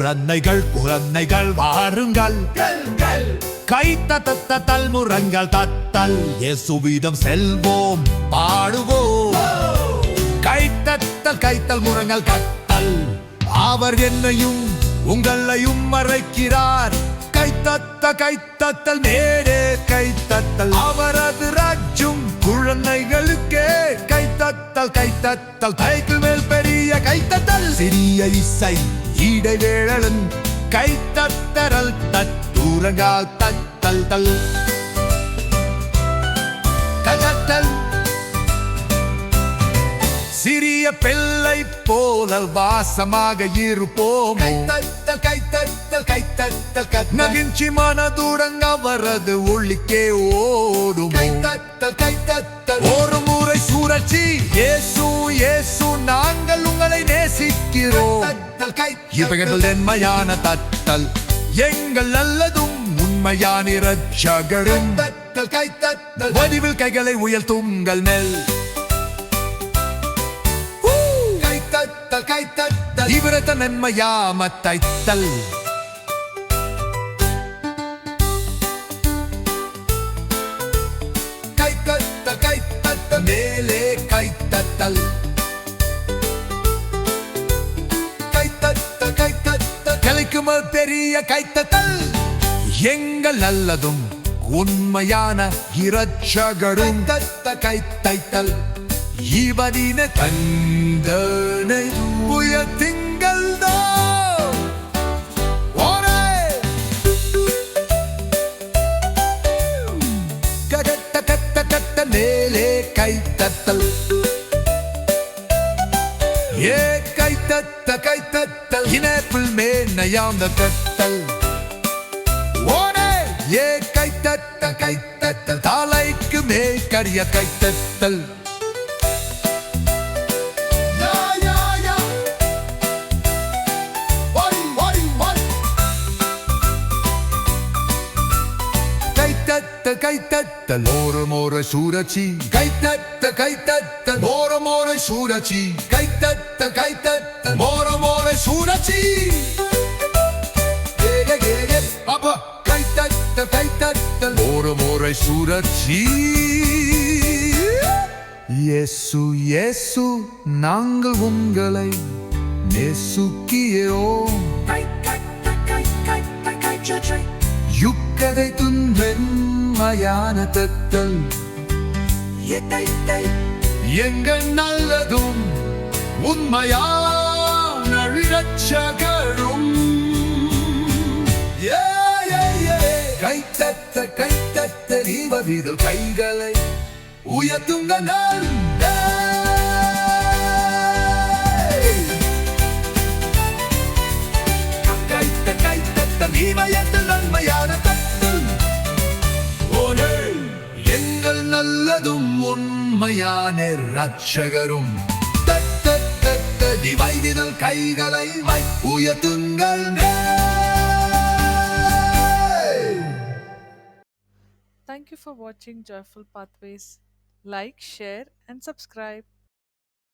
குழந்தைகள் வாருங்கள், கை தத்தல் முரங்கள் தத்தல், இயேசுவிடம் செல்வோம் பாடுவோம். கைத்தல் முரங்கள் கத்தல், அவர் என்னையும் உங்களையும் மறைக்கிறார். கைத்தத்தல் மேடே கைத்தத்தல், அவரது ராஜ்யம் குழந்தைகளுக்கே. கைத்தத்தல் கைக்கு மேல் பெரிய கைத்தத்தல், சிறிய இசை இடைவேளன் கைத்தத்தரல் தூரங்கால் தத்தல் தத்தல். சிறிய பிள்ளை போல வாசமாக இருப்போம். நகிழ்ச்சி மனதுடன் அவரது ஒளிக்கே ஓடும். ஒரு முறை சூரச்சி, இயேசு நாங்கள் உங்களை நேசிக்கிறோம். இவைகள் நன்மையான தத்தல், எங்கள் நல்லதும் உண்மையான இரட்சகரும். வடிவில் கைகளை உயர்த்துங்கள் நெல். இவரது நன்மையாம தைத்தல். கைத்தத்தல் மேலே கைத்தத்தல். கைத்தத்தல் கலைக்கும் பெரிய கைத்தத்தல், எங்கள் நல்லதும் உண்மையான இரட்சகரும். கைத்தல் இவனின தந்தனை உயர்த்துங்கள் தான். மேலே கைத்தத்தல், கைத்தத்தல் இனப்பில் மேன்மையாந்த தத்தல். கைத்தத்தல் தலைக்கு மேற்கரிய கைத்தத்தல். கைத்தத்தல் ஒரு முறை சூரச்சி, கைத்தத்தல் ஒரு முறை சூரச்சி, கைத்தத்தல் ஒரு முறை சூரச்சி. அப்ப கைத்தத்தல் ஒரு முறை சூரச்சி. இயேசு நாங்கள் உங்களை நேசிக்கிறோம். யுக்கதை துன்மையான தத்தல், எங்கள் நல்லதும் உண்மையான இரட்சகரும். கைத்தத்தல் இவரிது கைகளை உயர்த்துங்கள். கைத்தத்தல் இவயத்தில் நன்மையான தத்தல், எங்கள் நல்லதும் உண்மையான இரட்சகரும். வைதிதல் கைகளை உயர்த்துங்கள். Thank you for watching Joyful Pathways. Like, share, and subscribe.